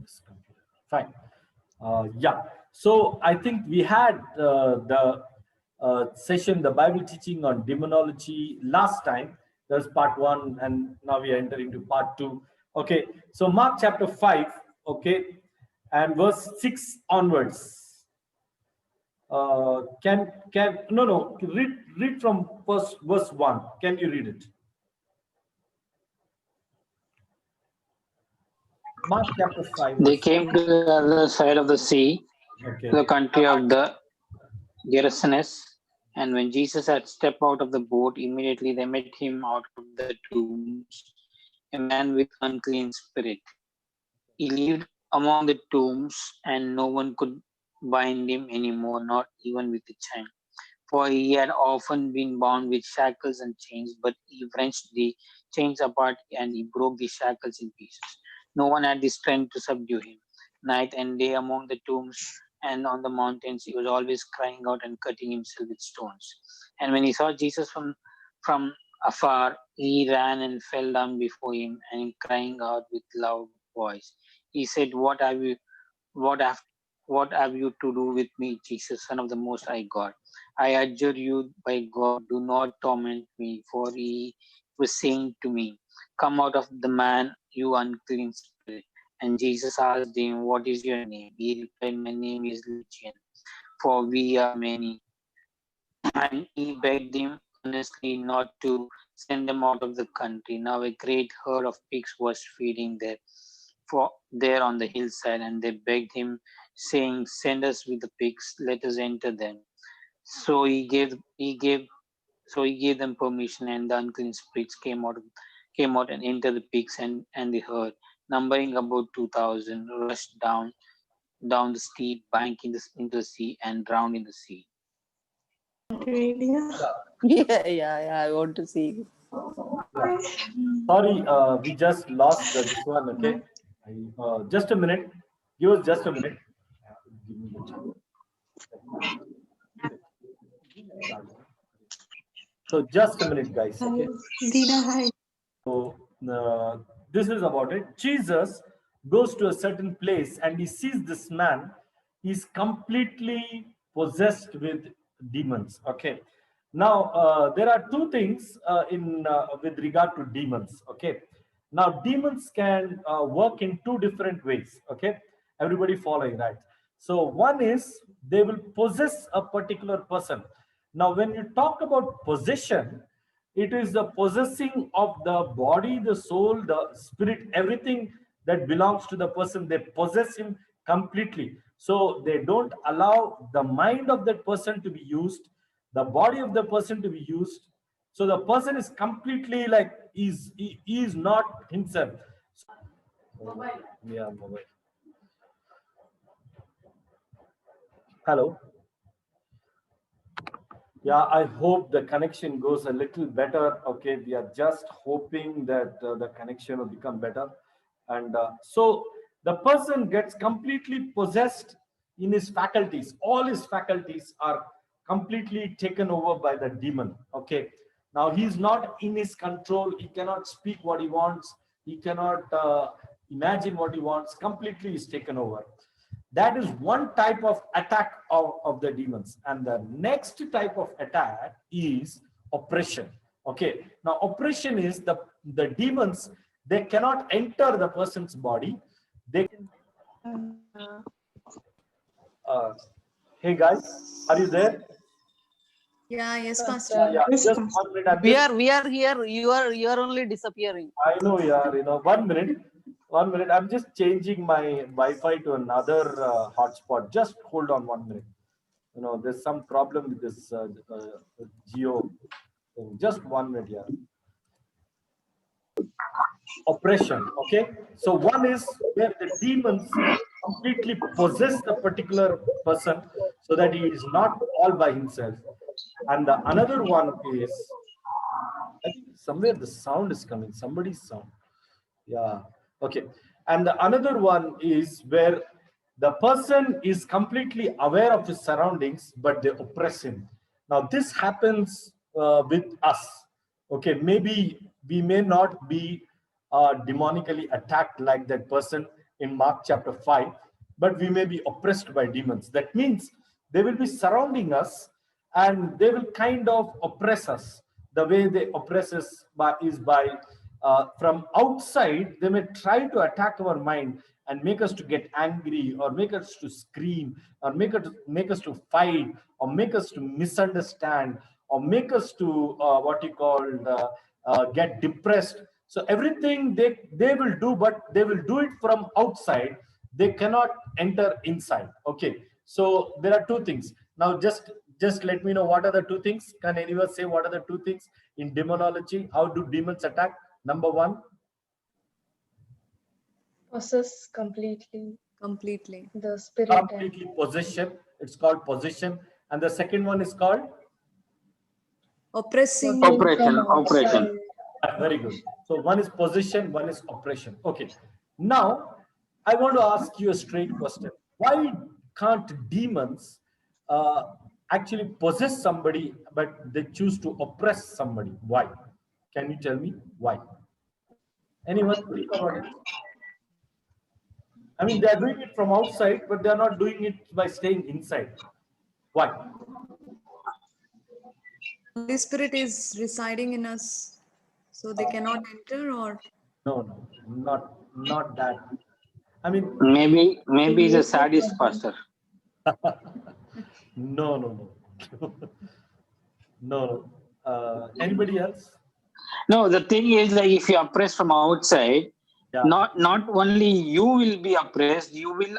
this computer. Fine. Yeah. So I think we had the session, the Bible teaching on demonology last time. That's part 1, and now we are entering to part 2. Okay. So Mark chapter 5. Okay, and verse 6 onwards. Can no read from first verse 1. Can you read it? Mark chapter 5. They Verse came to the other side of the sea, okay. to the country of the Gerasenes. And when Jesus had stepped out of the boat, immediately they met him out of the tombs, a man with unclean spirit. He lived among the tombs, and no one could bind him anymore, not even with a chain. For he had often been bound with shackles and chains, but he wrenched the chains apart and he broke the shackles in pieces. No one had the strength to subdue him. Night and day among the tombs and on the mountains, he was always crying out and cutting himself with stones. And when he saw Jesus from afar, he ran and fell down before him, and crying out with loud voice, he said, what have, what have you to do with me, Jesus, Son of the Most High God? I adjure you by God, do not torment me, for he was saying to me, come out of the man, you unclean spirit. And Jesus asked him, what is your name? He replied, my name is Legion, for we are many. And he begged him earnestly not to send them out of the country. Now a great herd of pigs was feeding there on the hillside, and they begged him, saying, send us with the pigs, let us enter them. So he gave them permission, and the unclean spirits came out and entered the pigs, and the herd, numbering about 2,000, rushed down the steep bank into the sea and drowned in the sea. Yeah, I want to see. Yeah. Sorry, we just lost this one. Okay, just a minute. Give us just a minute. Give me the chance. So just a minute, guys. Okay. Dina, hi. So this is about it. Jesus goes to a certain place and he sees this man. He's completely possessed with demons. Okay. Now there are two things in with regard to demons. Okay. Now demons can work in two different ways. Okay. Everybody following, right? So one is they will possess a particular person. Now when you talk about possession, it is the possessing of the body, the soul, the spirit, everything that belongs to the person. They possess him completely. So they don't allow the mind of that person to be used, the body of the person to be used. So the person is completely like he is not himself. Yeah, mobile. Hello. Yeah, I hope the connection goes a little better. Okay, we are just hoping that the connection will become better. And so the person gets completely possessed in his faculties. All his faculties are completely taken over by the demon. Okay, now he's not in his control. He cannot speak what he wants. He cannot imagine what he wants. Completely is taken over. That is one type of attack of the demons. And the next type of attack is oppression. Okay, now oppression is the demons, they cannot enter the person's body. They hey guys, are you there? Yeah, yes, Pastor. Yeah, just 1 minute. We are here. You are only disappearing. I know, yeah, 1 minute. 1 minute. I'm just changing my Wi-Fi to another hotspot. Just hold on 1 minute. There's some problem with this Geo thing. Just 1 minute, yeah. Oppression. Okay. So one is where the demons completely possess the particular person, so that he is not all by himself. And the another one is, I think somewhere the sound is coming. Somebody's sound. Yeah. Okay. And the another one is where the person is completely aware of his surroundings, but they oppress him. Now this happens with us. Okay. Maybe we may not be demonically attacked like that person, in Mark chapter 5, but we may be oppressed by demons. That means they will be surrounding us and they will kind of oppress us. The way they oppress us is by from outside. They may try to attack our mind and make us to get angry, or make us to scream, or make us to fight, or make us to misunderstand, or make us to get depressed. So everything they will do, but they will do it from outside. They cannot enter inside. Okay, so there are two things. Now just let me know, what are the two things? Can anyone say what are the two things in demonology? How do demons attack? Number one, Possess completely Completely. the spirit and completely possession. It's called possession. And the second one is called Oppressing. Oppression, from outside. oppression. very good. So one is possession, one is oppression. Okay. Now I want to ask you a straight question. Why can't demons actually possess somebody, but they choose to oppress somebody? Why? Can you tell me why? Anyone think about it? I mean, they are doing it from outside, but they are not doing it by staying inside. Why? Holy Spirit is residing in us, so they cannot enter, or No, not that. I mean, Maybe he's a sadist, Pastor. no. No. Anybody else? No, the thing is, like, if you oppress from outside, Yeah. not only you will be oppressed, you will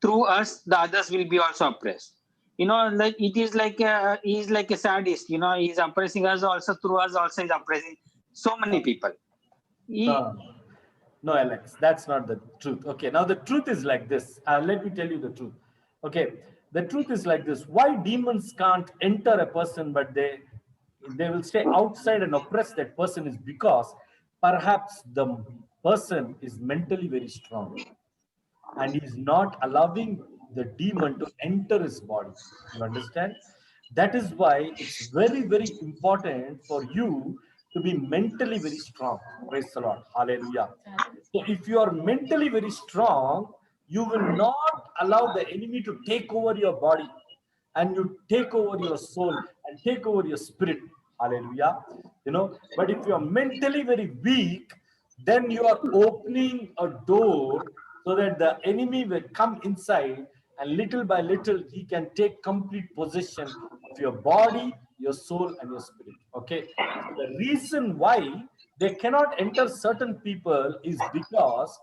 through us the others will be also oppressed. Like it is like he's like a sadist. He's oppressing us also, through us also he's oppressing so many people. No, Alex, that's not the truth. Okay, now the truth is like this. Let me tell you the truth. Okay, the truth is like this. Why demons can't enter a person, but they will stay outside and oppress that person, is because perhaps the person is mentally very strong and he is not allowing the demon to enter his body. You understand? That is why it's very, very important for you to be mentally very strong. Praise the Lord. Hallelujah. So if you are mentally very strong, you will not allow the enemy to take over your body, and you take over your soul and take over your spirit. Hallelujah. But if you are mentally very weak, then you are opening a door so that the enemy will come inside, and little by little he can take complete possession of your body, your soul, and your spirit. Okay. So the reason why they cannot enter certain people is because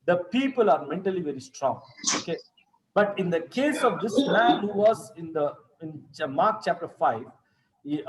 the people are mentally very strong. Okay. But in the case of this man who was in Mark chapter 5, he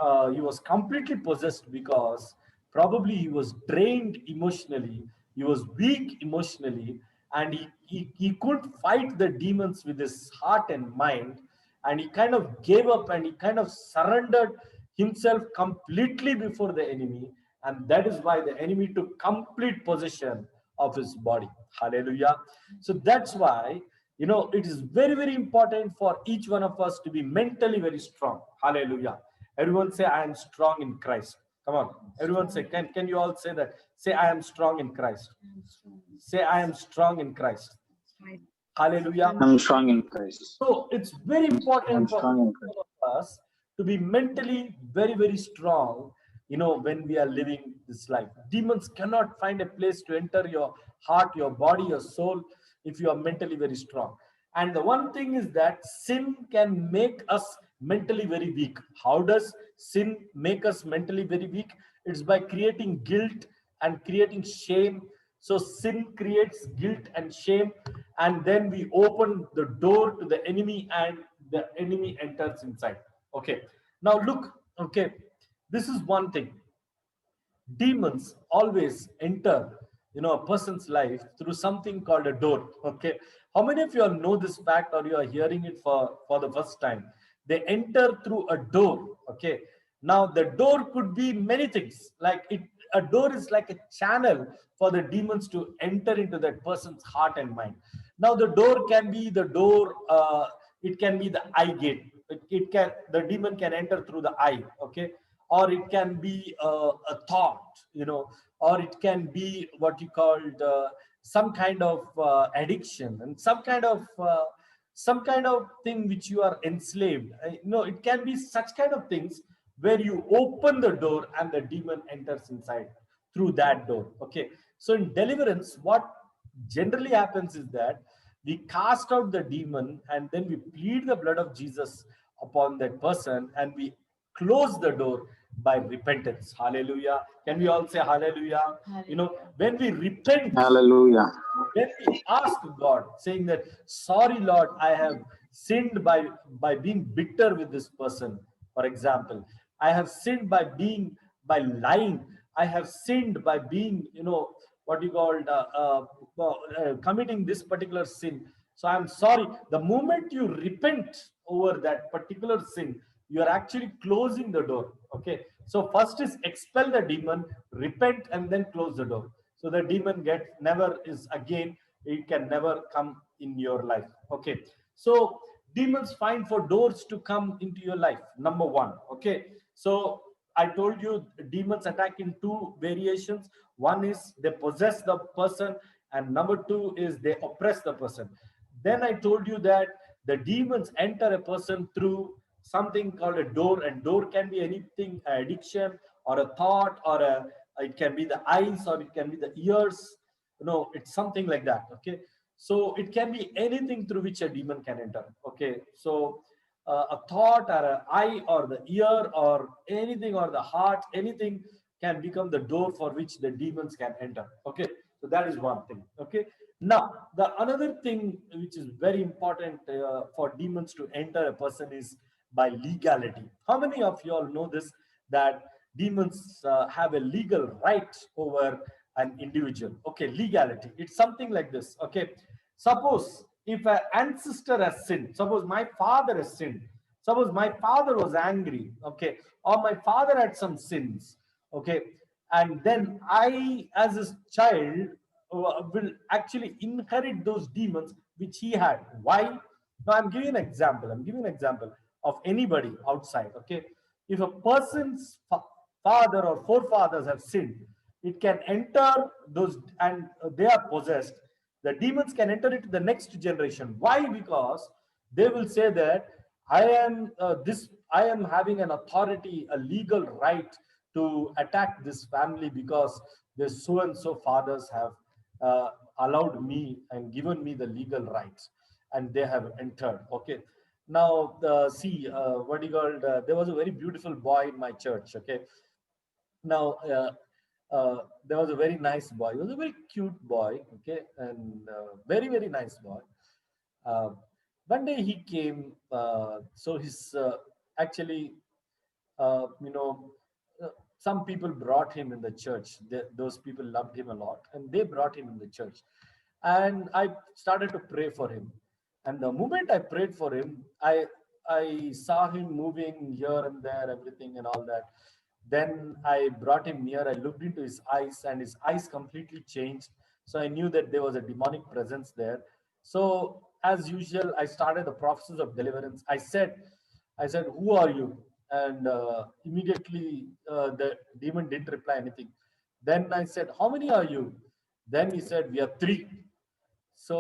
was completely possessed because probably he was drained emotionally, he was weak emotionally, and he couldn't fight the demons with his heart and mind, and he kind of gave up and he kind of surrendered himself completely before the enemy, and that is why the enemy took complete possession of his body. Hallelujah. So that's why it is very, very important for each one of us to be mentally very strong. Hallelujah. Everyone say, I am strong in Christ. Come on. Everyone say, can you all say that? Say, I am strong in Christ. Say, I am strong in Christ. Hallelujah. I'm strong in Christ. So it's very important for strong in each one of us to be mentally very, very strong, when we are living this life. Demons cannot find a place to enter your heart, your body, your soul, if you are mentally very strong. And the one thing is that sin can make us mentally very weak. How does sin make us mentally very weak? It's by creating guilt and creating shame. So sin creates guilt and shame, and then we open the door to the enemy, and the enemy enters inside. Okay. Now look, okay, this is one thing. Demons always enter a person's life through something called a door. Okay, how many of you all know this fact, or you are hearing it for the first time? They enter through a door. Okay, now the door could be many things. Like a door is like a channel for the demons to enter into that person's heart and mind. Now the door can be the door, it can be the eye gate. The demon can enter through the eye. Okay, or it can be a thought, or it can be what you called some kind of addiction, and some kind of thing which you are enslaved. It can be such kind of things where you open the door and the demon enters inside through that door. Okay, so in deliverance, what generally happens is that we cast out the demon and then we plead the blood of Jesus upon that person, and we close the door by repentance. Hallelujah. Can we all say hallelujah? When we repent, Hallelujah. when we ask God, saying that, sorry Lord, I have sinned by being bitter with this person, for example. I have sinned by lying. I have sinned by being, what you called committing this particular sin. So I'm sorry. The moment you repent over that particular sin, you are actually closing the door. Okay, so first is expel the demon, repent, and then close the door. So the demon never is again, it can never come in your life. Okay, so demons find for doors to come into your life, number one. Okay, so I told you demons attack in two variations. One is they possess the person, and number two is they oppress the person. Then I told you that the demons enter a person through something called a door, and door can be anything, addiction or a thought, or it can be the eyes, or it can be the ears. It's something like that. Okay, so it can be anything through which a demon can enter. Okay, so a thought or an eye or the ear or anything, or the heart, anything can become the door for which the demons can enter. Okay, so that is one thing. Okay, now the another thing which is very important for demons to enter a person is by legality. How many of you all know this, that demons have a legal right over an individual? Okay, legality, it's something like this. Okay, suppose if an ancestor has sinned, suppose my father has sinned, suppose my father was angry, okay, or my father had some sins, okay, and then I as his child will actually inherit those demons which he had. Why? Now I'm giving an example. Of anybody outside. Okay, if a person's father or forefathers have sinned, it can enter those, and they are possessed. The demons can enter into the next generation. Why? Because they will say that I am having an authority, a legal right to attack this family because the so and so fathers have allowed me and given me the legal rights, and they have entered. Okay, now see, what you called, there was a very beautiful boy in my church. Okay, now there was a very nice boy. He was a very cute boy. Okay, and very very nice boy. uh, One day he came, so his actually, you know, some people brought him in the church. Those people loved him a lot, and they brought him in the church. And I started to pray for him. And the moment I prayed for him, I saw him moving here and there, everything and all that. Then I brought him near. I looked into his eyes, and his eyes completely changed. So I knew that there was a demonic presence there. So as usual, I started the process of deliverance. I said, "Who are you?" And immediately the demon didn't reply anything. Then I said, "How many are you?" Then he said, "We are three." So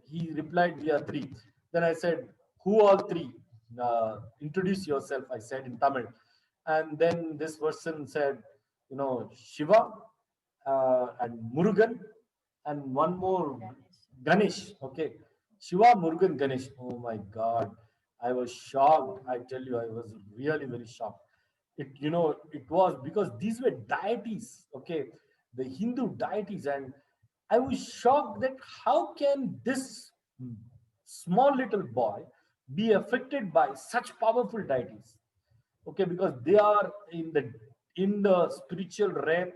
he replied, "We are three." Then I said, "Who all three? Introduce yourself," I said in Tamil. And then this person said, Shiva and Murugan and one more, Ganesh. Okay, Shiva, Murugan, Ganesh. Oh my God, I was shocked. I tell you, I was really very shocked. It was because these were deities. Okay, the Hindu deities, and I was shocked that how can this small little boy be affected by such powerful deities? Okay, because they are in the spiritual realm,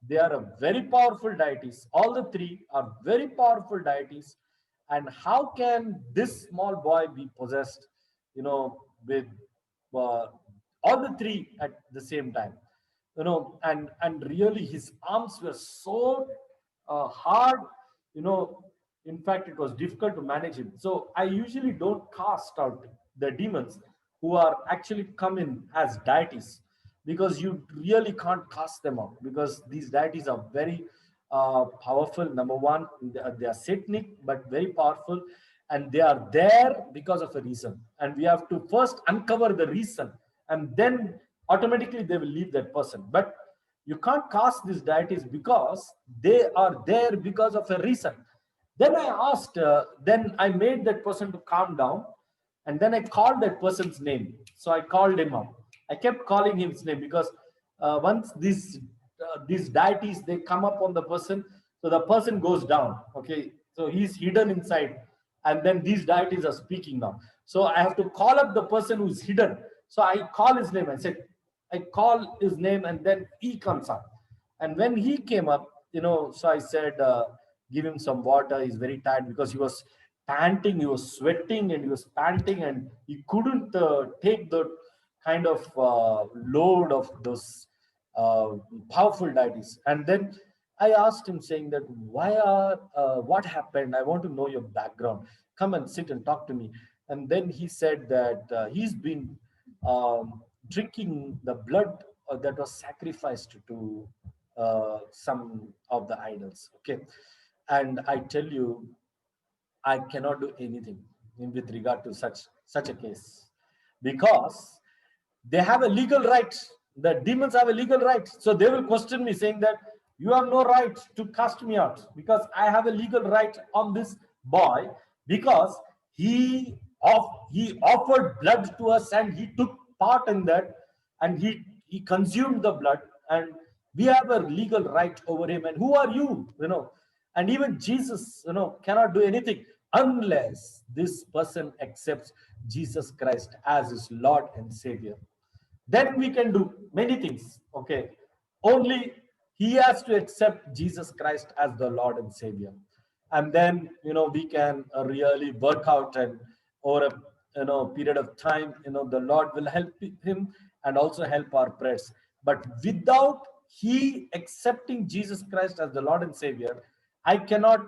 they are a very powerful deities. All the three are very powerful deities. And how can this small boy be possessed, with uh, all the three at the same time? And really his arms were so hard. you know in fact, it was difficult to manage him. So I usually don't cast out the demons who are actually come in as deities, because you really can't cast them out, because these deities are very powerful. Number one, they are satanic, but very powerful. And they are there because of a reason. And we have to first uncover the reason. And then automatically they will leave that person. But you can't cast these deities because they are there because of a reason. Then I asked, then I made that person to calm down. And then I called that person's name. So I called him up. I kept calling him his name because once these deities, they come up on the person, so the person goes down. Okay, so he's hidden inside, and then these deities are speaking now. So I have to call up the person who's hidden. So I call his name. I call his name, and then he comes up. And when he came up, so I said, give him some water. He's very tired because he was panting, he was sweating, and he was panting, and he couldn't take the kind of load of those uh, powerful deities. And then I asked him, saying that, what happened? I want to know your background. Come and sit and talk to me. And then he said that he's been drinking the blood that was sacrificed to some of the idols. Okay. And I tell you, I cannot do anything with regard to such a case, because they have a legal right. The demons have a legal right. So they will question me, saying that you have no right to cast me out, because I have a legal right on this boy, because he offered blood to us and he took part in that, and he consumed the blood, and we have a legal right over him. And who are you? And even Jesus, cannot do anything unless this person accepts Jesus Christ as his Lord and Savior. Then we can do many things. Okay, only he has to accept Jesus Christ as the Lord and Savior, and then we can really work out, and over a period of time, the Lord will help him and also help our prayers. But without he accepting Jesus Christ as the Lord and Savior, I cannot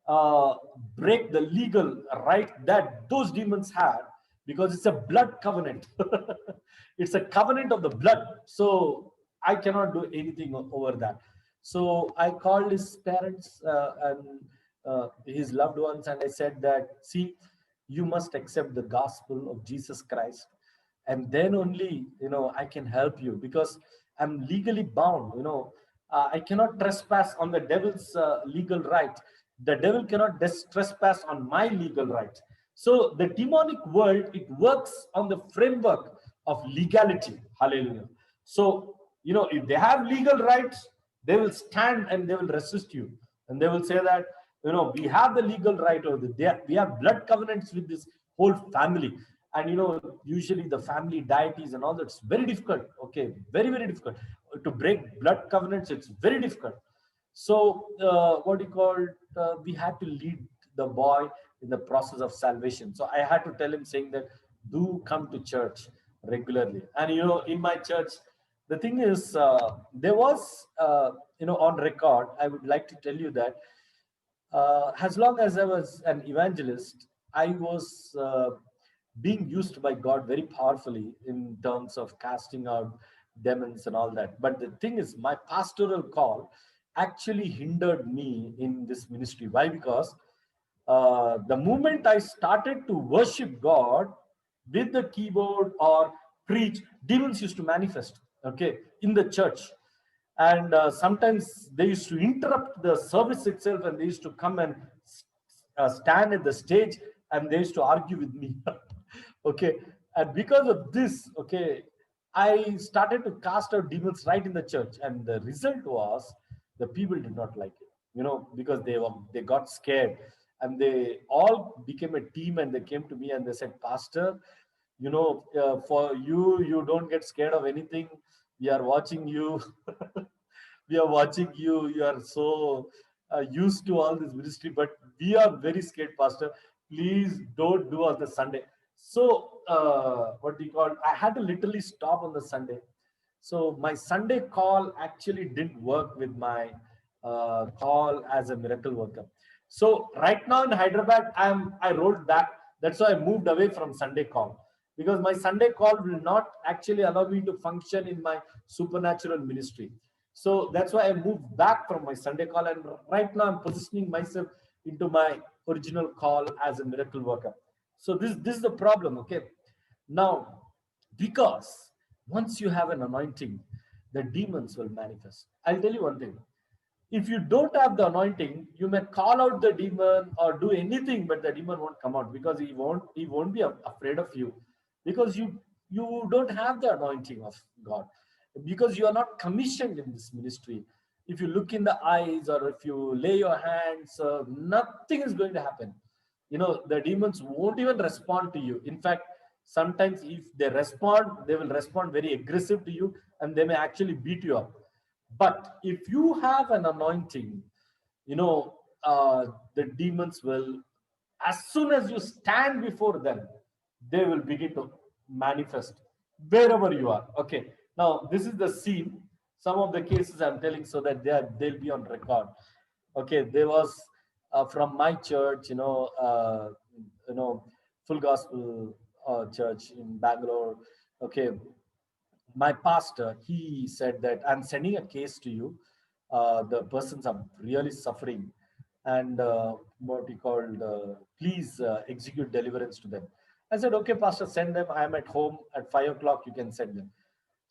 uh, break the legal right that those demons had, because it's a blood covenant. It's a covenant of the blood. So I cannot do anything over that. So I called his parents and his loved ones, and I said that, see, you must accept the gospel of Jesus Christ, and then only I can help you, because I'm legally bound. I cannot trespass on the devil's legal right. The devil cannot trespass on my legal right. So the demonic world, it works on the framework of legality. Hallelujah. So if they have legal rights, they will stand and they will resist you, and they will say that we have the legal right over there. We have blood covenants with this whole family. And usually the family deities and all that's very difficult. Okay, very, very difficult to break blood covenants. It's very difficult. So what you call, we had to lead the boy in the process of salvation. So I had to tell him, saying that, do come to church regularly. And in my church, the thing is, there was on record, I would like to tell you that as long as I was an evangelist, I was being used by God very powerfully in terms of casting out demons and all that. But the thing is, my pastoral call actually hindered me in this ministry. Why? Because the moment I started to worship God with the keyboard or preach, demons used to manifest, okay, in the church. And sometimes they used to interrupt the service itself, and they used to come and stand at the stage, and they used to argue with me. Okay, and because of this, okay, I started to cast out demons right in the church, and the result was the people did not like it, because they got scared, and they all became a team, and they came to me and they said, Pastor, for you don't get scared of anything. We are watching you. We are watching you. You are so used to all this ministry, but we are very scared, Pastor. Please don't do on the Sunday. So what do you call? I had to literally stop on the Sunday. So my Sunday call actually didn't work with my call as a miracle worker. So right now in Hyderabad, I rolled back. That's why I moved away from Sunday call, because my Sunday call will not actually allow me to function in my supernatural ministry. So that's why I moved back from my Sunday call, and right now I'm positioning myself into my original call as a miracle worker. So this is the problem, okay? Now, because once you have an anointing, the demons will manifest. I'll tell you one thing. If you don't have the anointing, you may call out the demon or do anything, but the demon won't come out because he won't be afraid of you, because you don't have the anointing of God, because you are not commissioned in this ministry. If you look in the eyes or if you lay your hands, nothing is going to happen. The demons won't even respond to you. In fact, sometimes if they respond, they will respond very aggressive to you, and they may actually beat you up. But if you have an anointing, you know, the demons will, as soon as you stand before them, they will begin to manifest wherever you are. Okay. Now, this is the scene. Some of the cases I'm telling so that they'll be on record. Okay. There was from my church, you know, Full Gospel Church in Bangalore. Okay, my pastor, he said that I'm sending a case to you. The persons are really suffering, and what he called, please execute deliverance to them. I said, okay, pastor, send them. I'm at home at 5 o'clock. You can send them.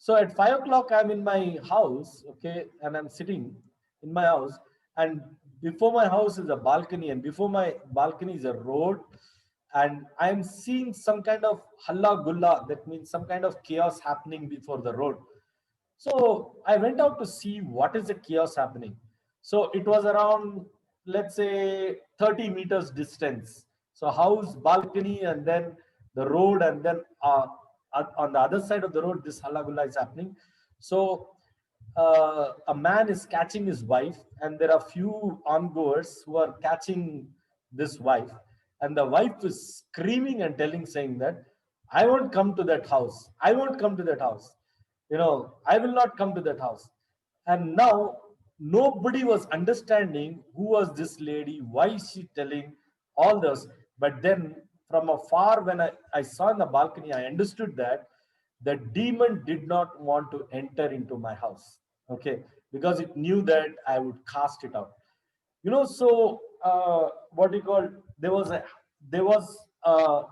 So at 5 o'clock, I'm in my house, okay, and I'm sitting in my house, and before my house is a balcony, and before my balcony is a road, and I'm seeing some kind of halla gulla, that means some kind of chaos happening before the road. So I went out to see what is the chaos happening. So it was around, let's say, 30 meters distance. So house, balcony, and then the road, and then on the other side of the road, this halagulla is happening. So a man is catching his wife, and there are few ongoers who are catching this wife, and the wife is screaming and telling, saying that I won't come to that house. I won't come to that house. I will not come to that house. And now nobody was understanding who was this lady, why is she telling all this. But then from afar, when I saw in the balcony, I understood that the demon did not want to enter into my house. Okay, because it knew that I would cast it out. So what you call, there was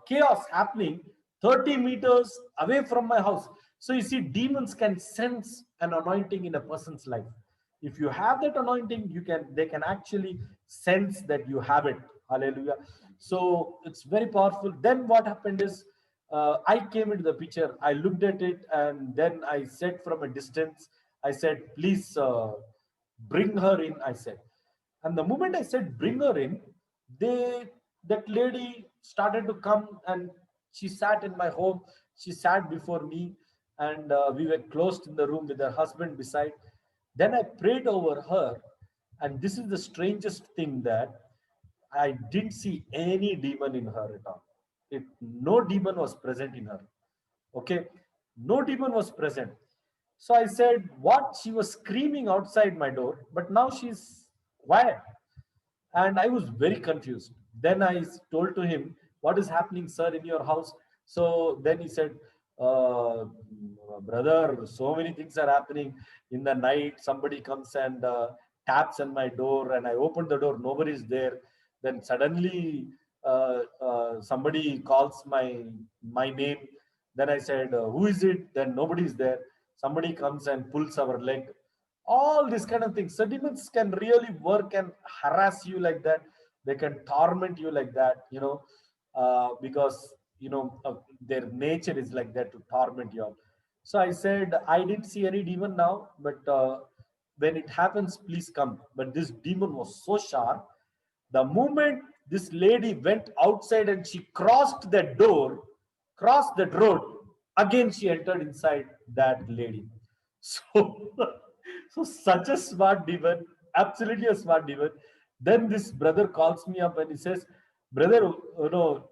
chaos happening 30 meters away from my house. So you see, demons can sense an anointing in a person's life. If you have that anointing, they can actually sense that you have it. Hallelujah. So it's very powerful. Then what happened is, I came into the picture, I looked at it, and then I said from a distance, I said, please bring her in, I said. And the moment I said bring her in, they that lady started to come, and she sat in my home. She sat before me, and we were closed in the room with her husband beside. Then I prayed over her, and this is the strangest thing, that I didn't see any demon in her at all. No demon was present in her. Okay, no demon was present. So I said, what? She was screaming outside my door, but now she's quiet. And I was very confused. Then I told to him, what is happening, sir, in your house? So then he said, brother, so many things are happening. In the night, somebody comes and taps on my door, and I open the door, nobody is there. Then suddenly somebody calls my name. Then I said, who is it? Then nobody is there. Somebody comes and pulls our leg. All these kind of things. So demons can really work and harass you like that. They can torment you like that, because their nature is like that, to torment you all. So I said, I didn't see any demon now, but when it happens, please come. But this demon was so sharp. The moment this lady went outside and she crossed that door, crossed that road, again she entered inside that lady. So, so such a smart demon, absolutely a smart demon. Then this brother calls me up and he says, brother,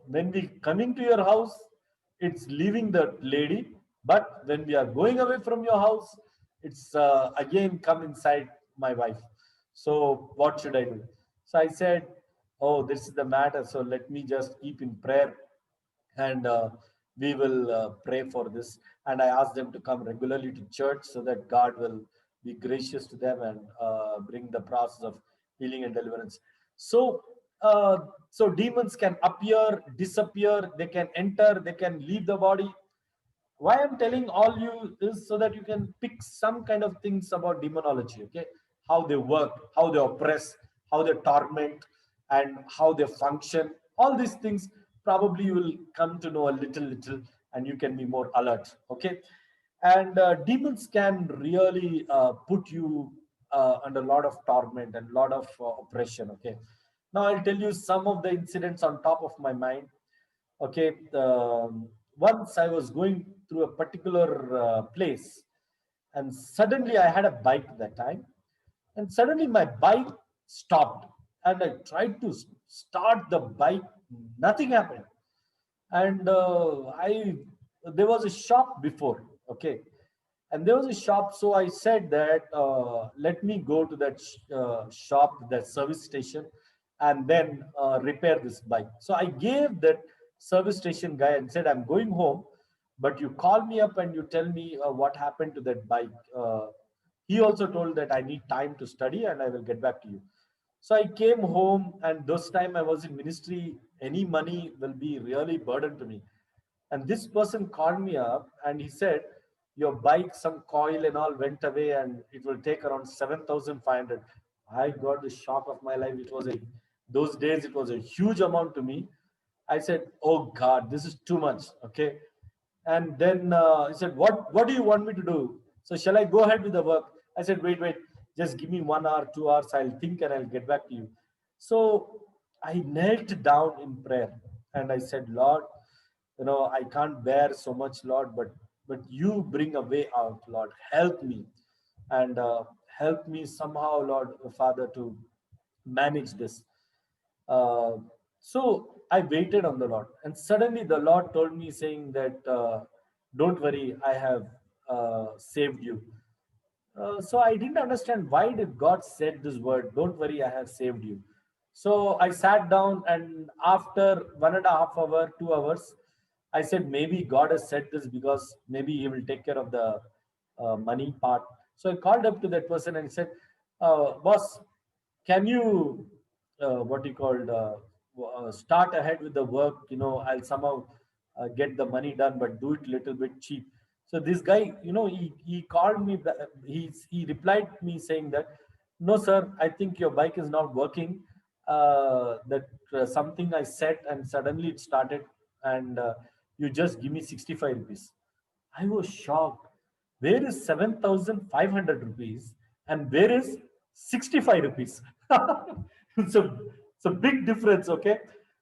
when we coming to your house, it's leaving the lady, but when we are going away from your house, it's again come inside my wife. So what should I do? So I said, oh, this is the matter. So let me just keep in prayer, and we will pray for this. And I asked them to come regularly to church so that God will be gracious to them and bring the process of healing and deliverance. So, so demons can appear, disappear, they can enter, they can leave the body. Why I'm telling all you is so that you can pick some kind of things about demonology, okay? How they work, how they oppress, how they torment, and how they function. All these things probably you will come to know a little, and you can be more alert, okay? And demons can really put you under a lot of torment and a lot of oppression, okay? Now I'll tell you some of the incidents on top of my mind. Okay, once I was going through a particular place, and suddenly I had a bike that time, and suddenly my bike stopped, and I tried to start the bike, nothing happened. And I there was a shop before, okay, and there was a shop, so I said that let me go to that shop, that service station, and then repair this bike. So I gave that service station guy and said, I'm going home, but you call me up and you tell me what happened to that bike. He also told that I need time to study and I will get back to you. So I came home, and this time I was in ministry. Any money will be really burden to me. And this person called me up and he said, your bike, some coil and all went away, and it will take around 7,500. I got the shock of my life. It was those days, it was a huge amount to me. I said, oh God, this is too much. Okay. And then he said, what do you want me to do? So shall I go ahead with the work? I said, wait, just give me 1 hour, 2 hours. I'll think and I'll get back to you. So I knelt down in prayer and I said, Lord, I can't bear so much, Lord, but you bring a way out, Lord. Help me and help me somehow, Lord Father, to manage this. Uh, so I waited on the Lord, and suddenly the Lord told me, saying that, "Don't worry, I have saved you." So I didn't understand why did God said this word. Don't worry, I have saved you. So I sat down, and after 1.5 hours, 2 hours, I said maybe God has said this because maybe He will take care of the money part. So I called up to that person and said, "Boss, can you what you called start ahead with the work? I'll somehow get the money done, but do it little bit cheap." So this guy, he called me. He replied me saying that, "No, sir, I think your bike is not working. That something I set and suddenly it started, and you just give me 65 rupees." I was shocked. Where is 7,500 rupees and where is 65 rupees? so it's a big difference, okay?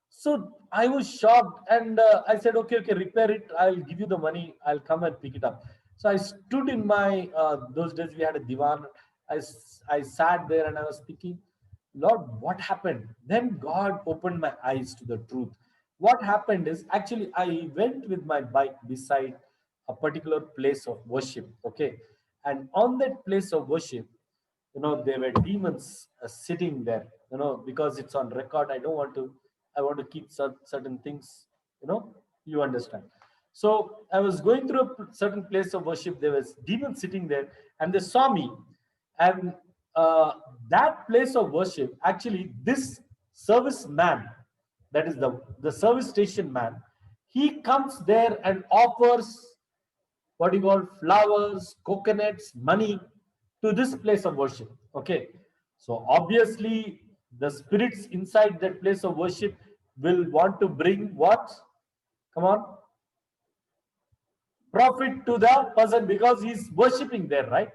So I was shocked, and I said, okay, repair it. I'll give you the money. I'll come and pick it up. So I stood in my, those days we had a divan. I sat there and I was thinking, Lord, what happened? Then God opened my eyes to the truth. What happened is, actually I went with my bike beside a particular place of worship, okay? And on that place of worship, there were demons sitting there, because it's on record. I want to keep certain things, you understand. So I was going through a certain place of worship. There was demons sitting there, and they saw me. And uh, that place of worship, actually, this service man, that is the service station man, he comes there and offers what you call flowers, coconuts, money to this place of worship. Okay. So obviously, the spirits inside that place of worship will want to bring what? Come on, profit to the person because he's worshipping there, right?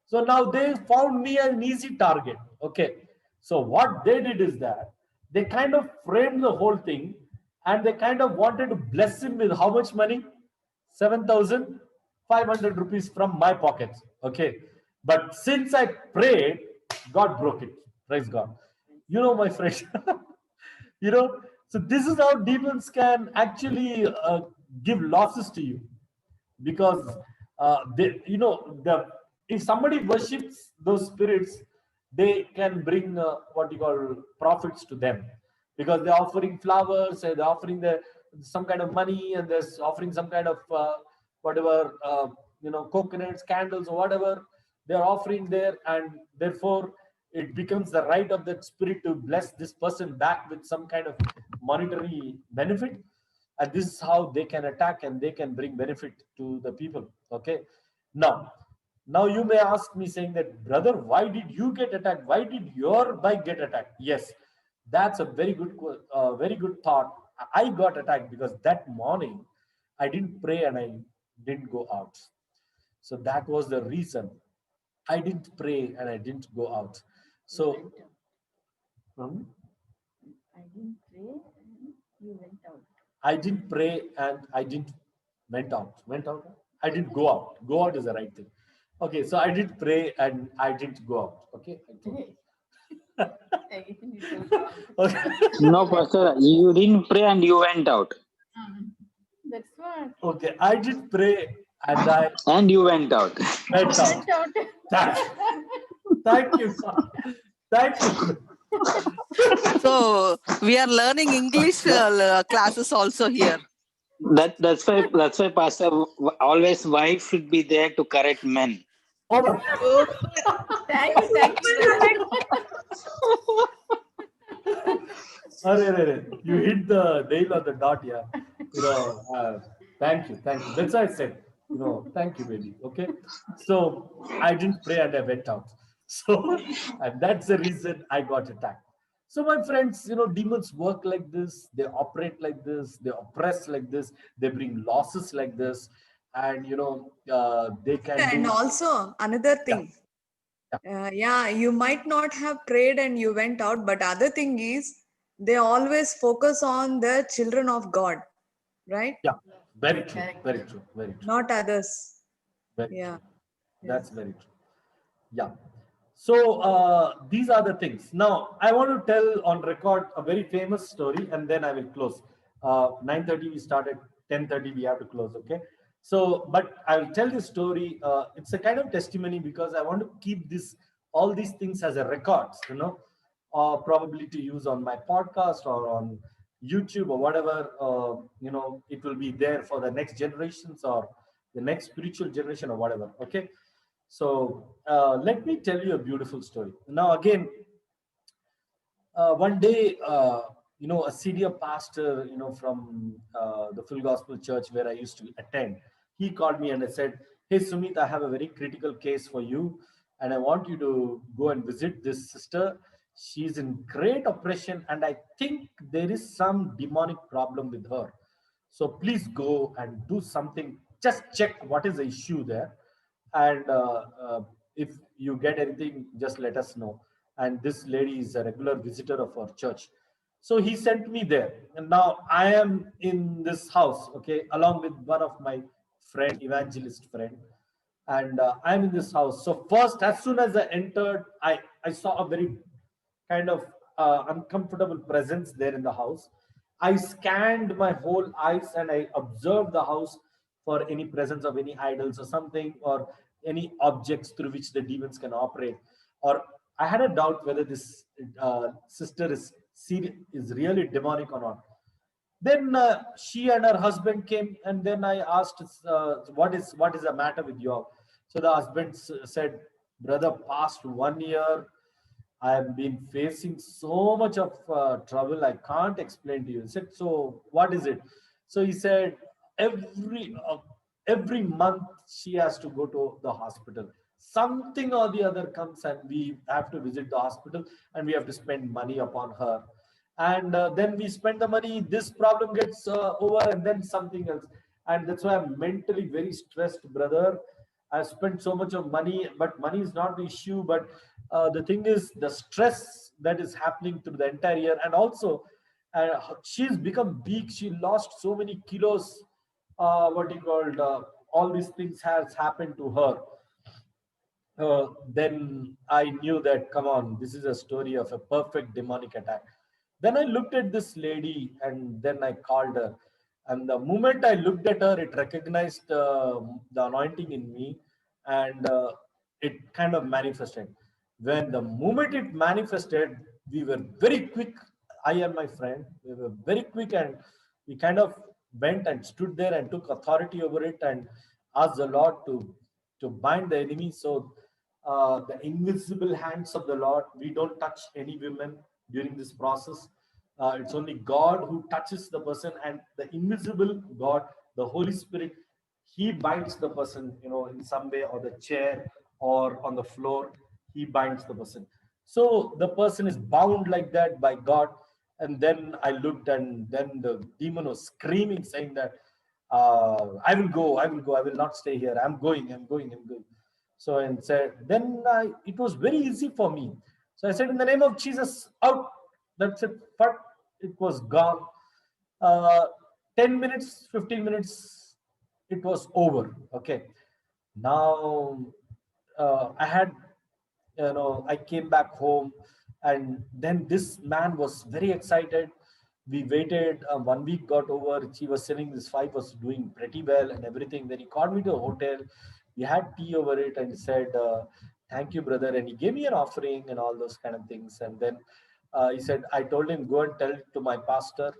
So now they found me an easy target. Okay. So what they did is that they kind of framed the whole thing, and they kind of wanted to bless him with how much money? 7,500 rupees from my pocket. Okay. But since I prayed, God broke it. Praise God. My friend. you know, so this is how demons can actually give losses to you, because the if somebody worships those spirits, they can bring what you call profits to them, because they're offering flowers, and they're offering some kind of money, and they're offering some kind of whatever, coconuts, candles, or whatever. they're offering there, and therefore it becomes the right of that spirit to bless this person back with some kind of monetary benefit. And this is how they can attack and they can bring benefit to the people. Okay. Now you may ask me saying that, brother, why did you get attacked? Why did your bike get attacked? Yes, that's a very good thought. I got attacked because that morning I didn't pray and I didn't go out. So that was the reason. I didn't pray and I didn't go out. So I didn't pray and you went out. I didn't pray and I didn't went out. Went out? I didn't go out. Go out is the right thing. Okay, so I did pray and I didn't go out. Okay. Again, you told out. Okay. No, Pastor, you didn't pray and you went out. That's what. Okay, I did pray and I And you went out. went out. Went out. Thank you. Thank you. So we are learning English classes also here. That's why Pastor, always wife should be there to correct men. Oh my. Thanks. You hit the nail on the dot, yeah. Thank you. That's why I said, thank you, baby. Okay. So I didn't pray and I went out. So, and that's the reason I got attacked. So, my friends, demons work like this, they operate like this, they oppress like this, they bring losses like this, and they can. And also another thing. You might not have prayed and you went out, but other thing is they always focus on the children of God, right? Yeah, very true, very true, very true. Not others. Very Yeah. true. That's very true. Yeah. So these are the things. Now, I want to tell on record a very famous story, and then I will close. 9:30 we started, 10:30 we have to close. Okay. So, but I will tell this story. It's a kind of testimony because I want to keep all these things as a records, or probably to use on my podcast or on YouTube or whatever. It will be there for the next generations or the next spiritual generation or whatever. Okay. So let me tell you a beautiful story. Now, again, one day, a senior pastor, from the Full Gospel Church where I used to attend, he called me and I said, "Hey, Sumit, I have a very critical case for you, and I want you to go and visit this sister. She's in great oppression, and I think there is some demonic problem with her. So please go and do something. Just check what is the issue there. And if you get anything, just let us know." And this lady is a regular visitor of our church. So he sent me there, and now I am in this house, okay, along with one of my evangelist friend, and I'm in this house. So first, as soon as I entered, I saw a very kind of uncomfortable presence there in the house. I scanned my whole eyes and I observed the house for any presence of any idols or something, or any objects through which the demons can operate. Or I had a doubt whether this sister is really demonic or not. Then she and her husband came, and then I asked, what is the matter with you all? So the husband said, "Brother, past 1 year, I have been facing so much of trouble. I can't explain to you." I said, "So what is it?" So he said, every month she has to go to the hospital. Something or the other comes and we have to visit the hospital and we have to spend money upon her. And then we spend the money, this problem gets over, and then something else. And that's why I'm mentally very stressed, brother. I spent so much of money, but money is not the issue. But the thing is the stress that is happening through the entire year. And also she's become weak. She lost so many kilos. All these things has happened to her. Then I knew that, come on, this is a story of a perfect demonic attack. Then I looked at this lady and then I called her. And the moment I looked at her, it recognized the anointing in me, and it kind of manifested. When the moment it manifested, we were very quick. I and my friend, we were very quick, and we kind of went and stood there and took authority over it and asked the Lord to bind the enemy. So the invisible hands of the Lord. We don't touch any women during this process. It's only God who touches the person, and the invisible God, the Holy Spirit, he binds the person, in some way, or the chair or on the floor, he binds the person. So the person is bound like that by God. And then I looked, and then the demon was screaming, saying that, I will go, I will go, I will not stay here. I'm going, I'm going, I'm going. So, and said, then it was very easy for me. So I said, in the name of Jesus, out. That's it. But it was gone. Uh, 10 minutes, 15 minutes, it was over. Okay. Now, I had, I came back home, and then this man was very excited. We waited, 1 week got over. He was saying this wife was doing pretty well and everything. Then he called me to a hotel. We had tea over it, and he said, thank you, brother. And he gave me an offering and all those kind of things. And then he said, I told him, go and tell it to my pastor.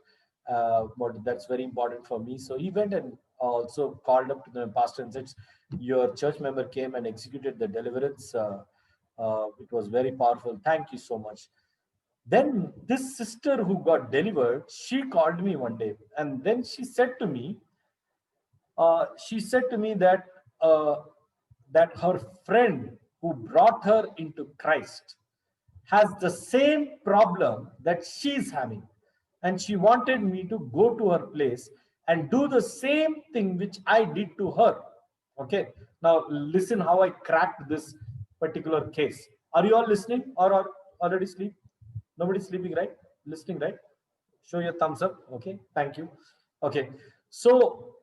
But that's very important for me. So he went and also called up to the pastor and said, your church member came and executed the deliverance. It was very powerful. Thank you so much. Then this sister who got delivered, she called me one day, and then she said to me, uh, that her friend who brought her into Christ has the same problem that she's having, and she wanted me to go to her place and do the same thing which I did to her. Okay, now listen how I cracked this particular case. Are you all listening, or are already sleep? Nobody's sleeping, right? Listening, right? Show your thumbs up. Okay, thank you. Okay, so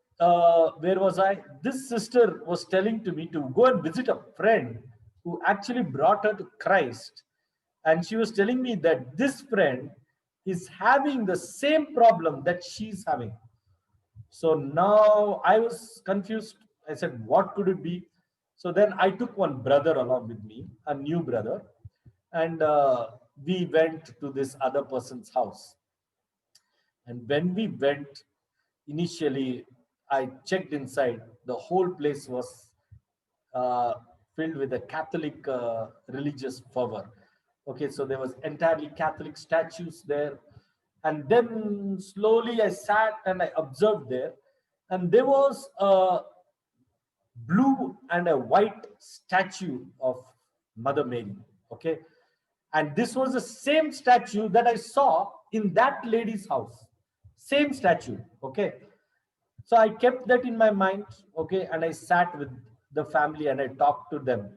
where was I? This sister was telling to me to go and visit a friend who actually brought her to Christ, and she was telling me that this friend is having the same problem that she's having. So now I was confused. I said, what could it be? So then I took one brother along with me, a new brother, and we went to this other person's house. And when we went, initially, I checked inside. The whole place was uh, filled with a Catholic religious fervor. Okay, so there was entirely Catholic statues there. And then slowly I sat and I observed there. And there was a blue and a white statue of Mother Mary. Okay. And this was the same statue that I saw in that lady's house. Same statue. Okay. So I kept that in my mind. Okay. And I sat with the family and I talked to them.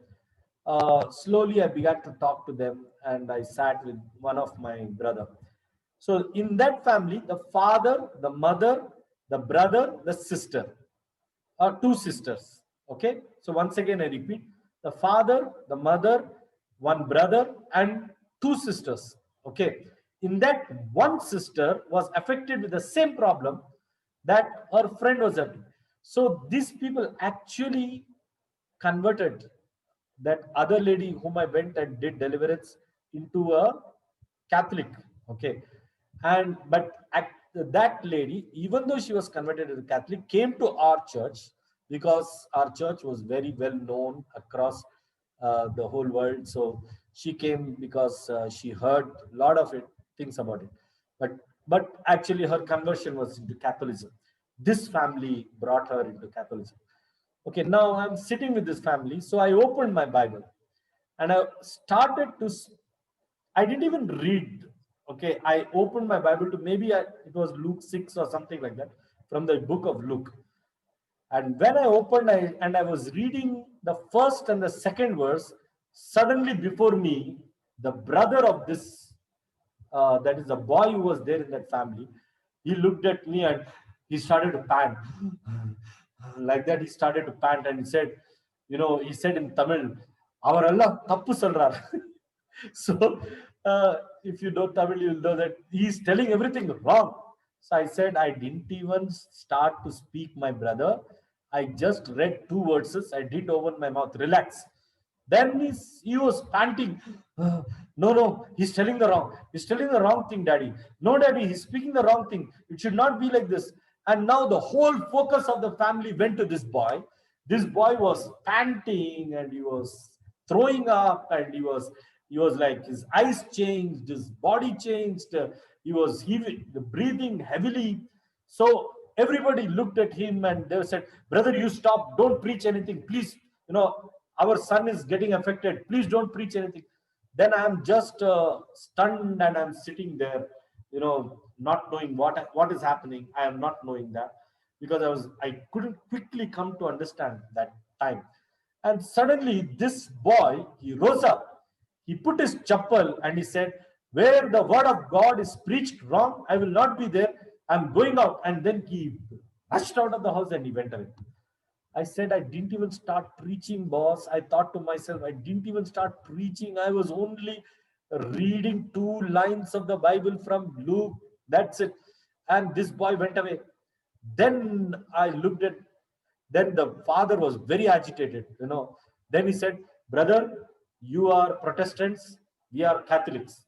Slowly I began to talk to them, and I sat with one of my brother. So in that family, the father, the mother, the brother, the sister, or two sisters. Okay. So once again, I repeat, the father, the mother, one brother, and two sisters. Okay. In that, one sister was affected with the same problem that her friend was having. So these people actually converted that other lady whom I went and did deliverance into a Catholic. Okay. And but that lady, even though she was converted as a Catholic, came to our church because our church was very well known across the whole world. So she came because she heard a lot of things about it. But actually her conversion was into Catholicism. This family brought her into Catholicism. Okay, now I'm sitting with this family. So I opened my Bible and I started to, I didn't even read. Okay, I opened my Bible to it was Luke 6 or something like that, from the book of Luke. And when I opened and I was reading the first and the second verse, suddenly before me, the brother of this, that is a boy who was there in that family, he looked at me and he started to pant. Like that, he started to pant and he said, he said in Tamil, "Avaralla tappu solrar." So if you know Tamil, you'll know that he's telling everything wrong. So I said, I didn't even start to speak, my brother. I just read two verses. I didn't open my mouth. Relax. Then he was panting. No, he's telling the wrong. He's telling the wrong thing, Daddy. No, Daddy, he's speaking the wrong thing. It should not be like this. And now the whole focus of the family went to this boy. This boy was panting and he was throwing up, and he was like, his eyes changed, his body changed, he was breathing heavily. So everybody looked at him and they said, brother, you stop, don't preach anything, please. Our son is getting affected, please don't preach anything. Then I'm just stunned, and I'm sitting there, not knowing what is happening. I am not knowing that, because I couldn't quickly come to understand that time. And suddenly this boy, he rose up, he put his chappal, and he said, where the word of God is preached wrong, I will not be there, I'm going out. And then he rushed out of the house and he went away. I said, I didn't even start preaching, boss. I thought to myself, I didn't even start preaching. I was only reading 2 lines of the Bible from Luke. That's it. And this boy went away. Then I looked at, then the father was very agitated, Then he said, brother, you are Protestants, we are Catholics.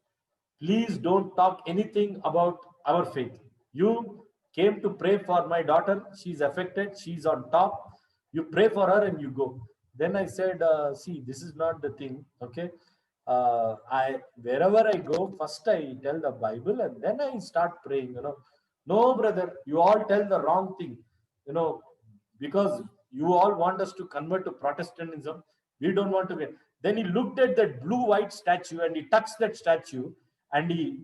Please don't talk anything about our faith. You came to pray for my daughter. She's affected. She's on top. You pray for her and you go. Then I said, see, this is not the thing. Okay. Wherever I go, first I tell the Bible and then I start praying, No, brother, you all tell the wrong thing, because you all want us to convert to Protestantism. We don't want to get. Then he looked at that blue white statue and he touched that statue and he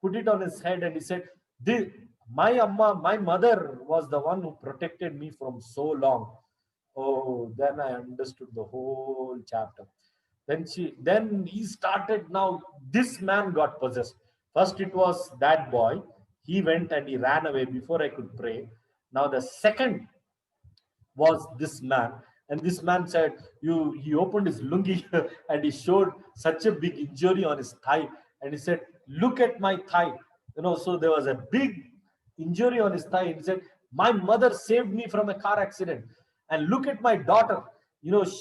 put it on his head and he said, my mother was the one who protected me from so long. Oh, then I understood the whole chapter. Then he started. Now this man got possessed. First it was that boy. He went and he ran away before I could pray. Now the second was this man. And this man said, he opened his lungi and he showed such a big injury on his thigh. And he said, look at my thigh. So there was a big injury on his thigh. And he said, my mother saved me from a car accident. And look at my daughter.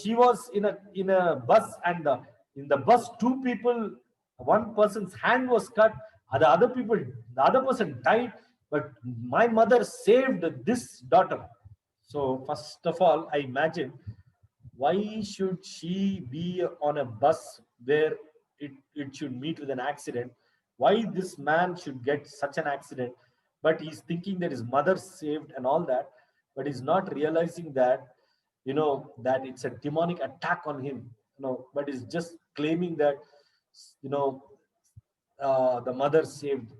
She was in a bus, and in the bus, 2 people, one person's hand was cut. The other person died. But my mother saved this daughter. So first of all, I imagine, why should she be on a bus where it should meet with an accident? Why this man should get such an accident? But he's thinking that his mother saved and all that, but he's not realizing that, that it's a demonic attack on him, but he's just claiming that, the mother saved.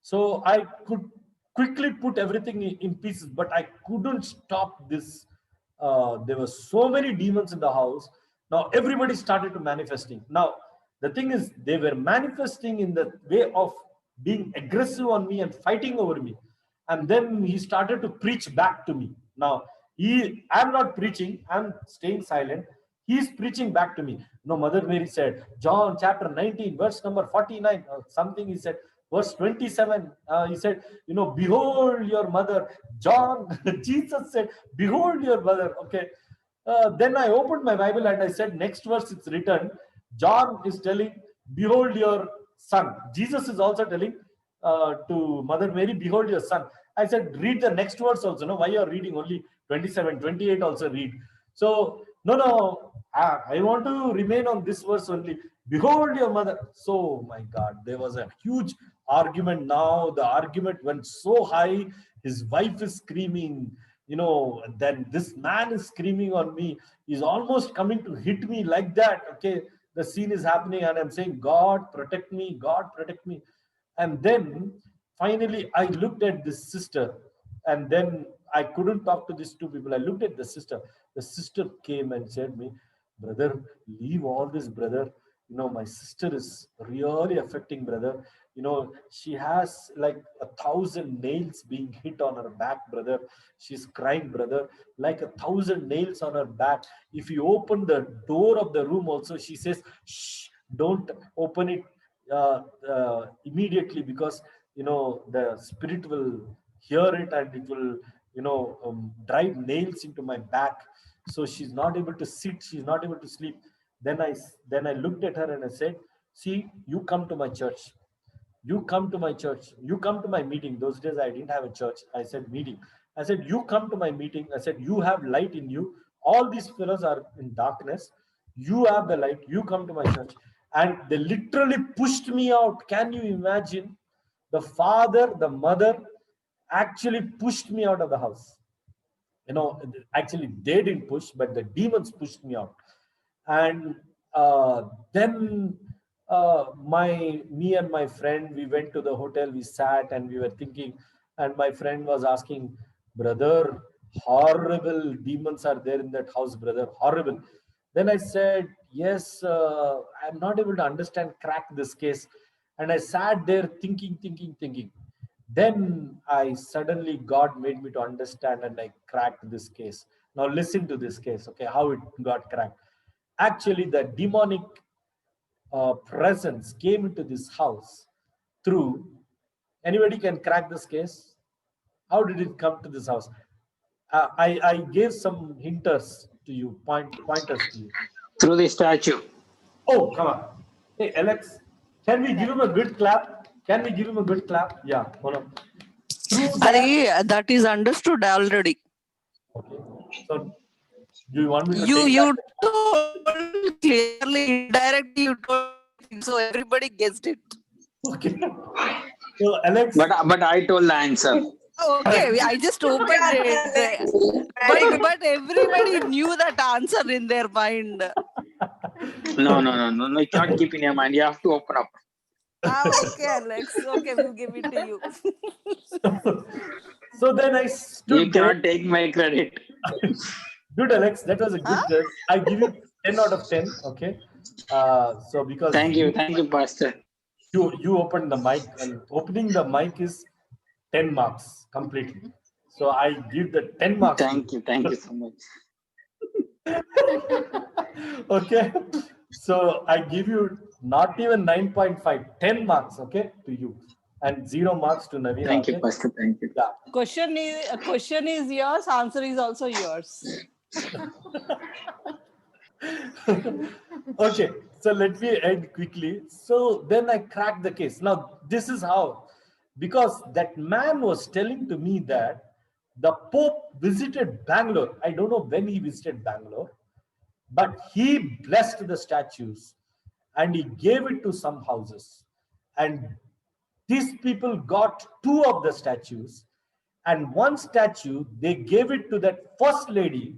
So I could quickly put everything in pieces, but I couldn't stop this. There were so many demons in the house. Now everybody started to manifesting. Now the thing is, they were manifesting in the way of being aggressive on me and fighting over me. And then he started to preach back to me. Now I'm not preaching, I'm staying silent. He's preaching back to me. Mother Mary said, John chapter 19, verse number 49, something he said. Verse 27, he said, behold your mother. John, Jesus said, behold your mother. Okay. Then I opened my Bible and I said, next verse it's written, John is telling, behold your son. Jesus is also telling to Mother Mary, behold your son. I said, read the next verse also. Why you're reading only 27, 28 also read. So, no, I want to remain on this verse only. Behold your mother. So, my God, there was a huge argument. Now the argument went so high. His wife is screaming, then this man is screaming on me. He's almost coming to hit me like that. Okay, the scene is happening and I'm saying, God protect me, God protect me. And then finally I looked at this sister, and then I couldn't talk to these 2 people. I looked at the sister. The sister came and said me, brother, leave all this, brother. My sister is really affecting, brother. She has like 1,000 nails being hit on her back, brother. She's crying, brother, like 1,000 nails on her back. If you open the door of the room also, she says, shh, don't open it immediately, because, the spirit will hear it and it will, drive nails into my back. So she's not able to sit. She's not able to sleep. Then I looked at her and I said, see, you come to my church. You come to my church. You come to my meeting. Those days I didn't have a church. I said meeting. I said, you come to my meeting. I said, you have light in you. All these fellows are in darkness. You have the light, you come to my church. And they literally pushed me out. Can you imagine? The father, the mother actually pushed me out of the house. You know, actually they didn't push, but the demons pushed me out. And then me and my friend, we went to the hotel, we sat and we were thinking, and my friend was asking, brother, horrible demons are there in that house, brother, horrible. Then I said, yes, I'm not able to understand, crack this case. And I sat there thinking. Then I suddenly, God made me to understand and I cracked this case. Now listen to this case, okay, how it got cracked. Actually, the demonic presence came into this house through, anybody can crack this case? How did it come to this house? I gave some hinters to you, pointers to you. Through the statue. Oh, come on. Hey, Alex, can we give him a good clap? Can we give him a good clap? Yeah, hold on. Through that, Ari, that is understood already. okay. So, do you want me to You take you that? told clearly, indirectly you told, so everybody guessed it. Okay. So, Alex, But I told the answer. Okay, I just opened it. But everybody knew that answer in their mind. No. You can't keep in your mind. You have to open up. Okay, Alex. Okay, we'll give it to you. so then I You stood there. cannot take my credit. Good, Alex. That was a good guess. I give you 10 out of 10. Okay. So because Thank you, Pastor. you opened the mic, and opening the mic is 10 marks completely. So I give the 10 marks. Thank you so much. Okay. So I give you not even 9.5, 10 marks, okay, to you, and 0 marks to Naveen. Thank you, okay? Pastor. Thank you. Yeah. Question is yours. Answer is also yours. Okay, so let me end quickly. So then I cracked the case. Now, this is how, because that man was telling to me that the Pope visited Bangalore. I don't know when he visited Bangalore, but he blessed the statues and he gave it to some houses. And these people got 2 of the statues, and 1 statue they gave it to that first lady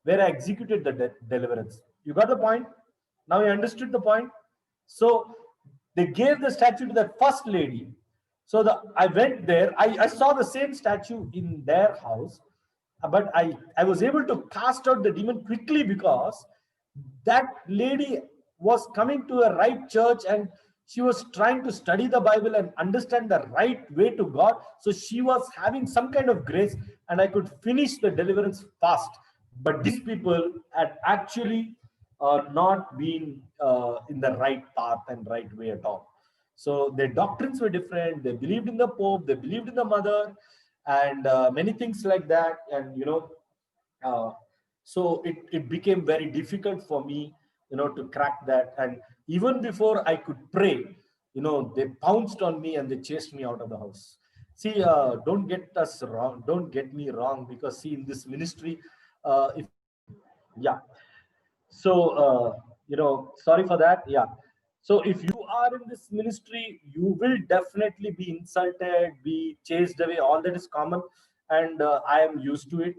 where I executed the deliverance. You got the point? Now you understood the point? So they gave the statue to that first lady. So I went there, I saw the same statue in their house, but I was able to cast out the demon quickly because that lady was coming to a right church and she was trying to study the Bible and understand the right way to God. So she was having some kind of grace and I could finish the deliverance fast. But these people had actually not been in the right path and right way at all. So their doctrines were different. They believed in the Pope, they believed in the Mother, and many things like that. And so it became very difficult for me, to crack that. And even before I could pray, they pounced on me and they chased me out of the house. See, don't get us wrong. Don't get me wrong, because see, in this ministry, if yeah. So, sorry for that. Yeah. So if you are in this ministry, you will definitely be insulted, be chased away. All that is common. And I am used to it.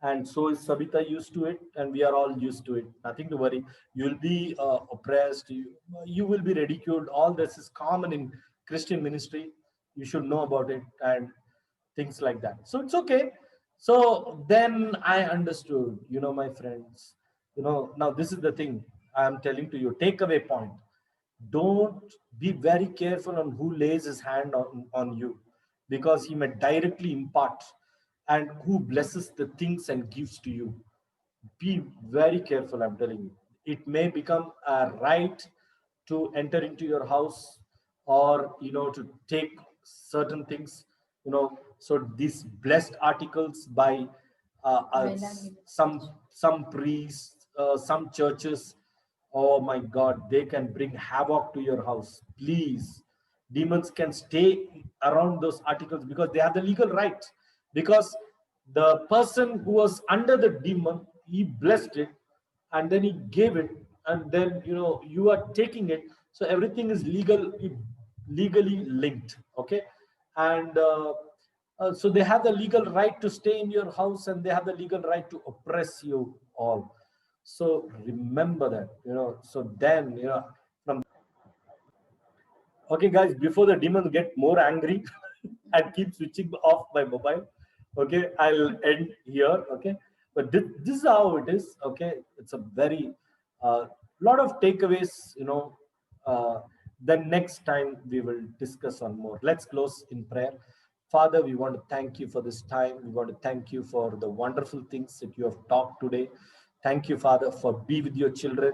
And so is Sabita used to it. And we are all used to it. Nothing to worry. You'll be oppressed. You will be ridiculed. All this is common in Christian ministry. You should know about it and things like that. So it's okay. So then I understood, my friends, now this is the thing I am telling to you, takeaway point. Don't be very careful on who lays his hand on you, because he may directly impart, and who blesses the things and gives to you. Be very careful, I'm telling you. It may become a right to enter into your house, or to take certain things, so these blessed articles by some priests, some churches, oh my God, they can bring havoc to your house. Please, demons can stay around those articles because they have the legal right. Because the person who was under the demon, he blessed it and then he gave it and then you are taking it, so everything is legally linked. Okay. And so they have the legal right to stay in your house, and they have the legal right to oppress you all. So remember that, so then from okay guys, before the demons get more angry and keep switching off my mobile, okay, I'll end here. Okay, but this is how it is. Okay, it's a very lot of takeaways. Then next time we will discuss on more. Let's close in prayer. Father, we want to thank you for this time. We want to thank you for the wonderful things that you have taught today. Thank you, Father, for be with your children.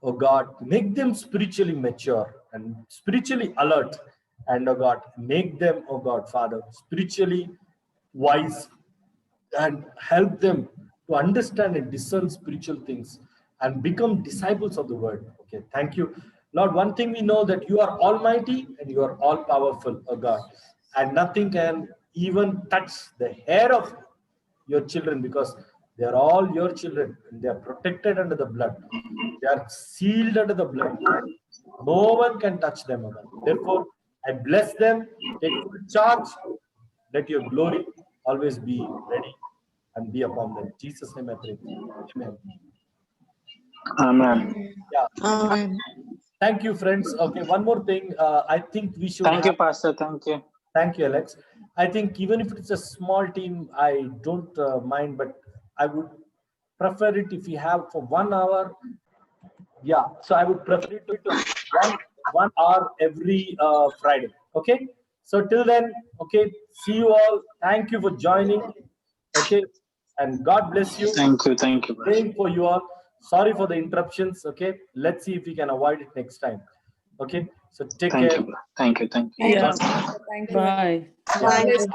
Oh God, make them spiritually mature and spiritually alert. And oh God, make them, oh God, Father, spiritually wise, and help them to understand and discern spiritual things and become disciples of the word. Okay, thank you, Lord. One thing we know, that you are almighty and you are all powerful, oh God, and nothing can even touch the hair of your children, because they are all your children and they are protected under the blood. They are sealed under the blood. No one can touch them, oh God. Therefore, I bless them, take full charge. Let your glory always be ready and be upon them. In Jesus' name I pray. Amen. Amen. Yeah. Amen. Thank you, friends. Okay, one more thing. I think we should. Thank you, Pastor. Thank you. Thank you, Alex. I think even if it's a small team, I don't mind, but I would prefer it if we have for 1 hour. Yeah, so I would prefer it to one hour every Friday. Okay, so till then, okay, see you all. Thank you for joining. Okay, and God bless you. Thank you. Thank you, Pastor. Praying for you all. Sorry for the interruptions. Okay, let's see if we can avoid it next time. Okay, so take Thank care. you. Thank you. Thank you. Yeah. Thank you. Bye. Yeah. Bye.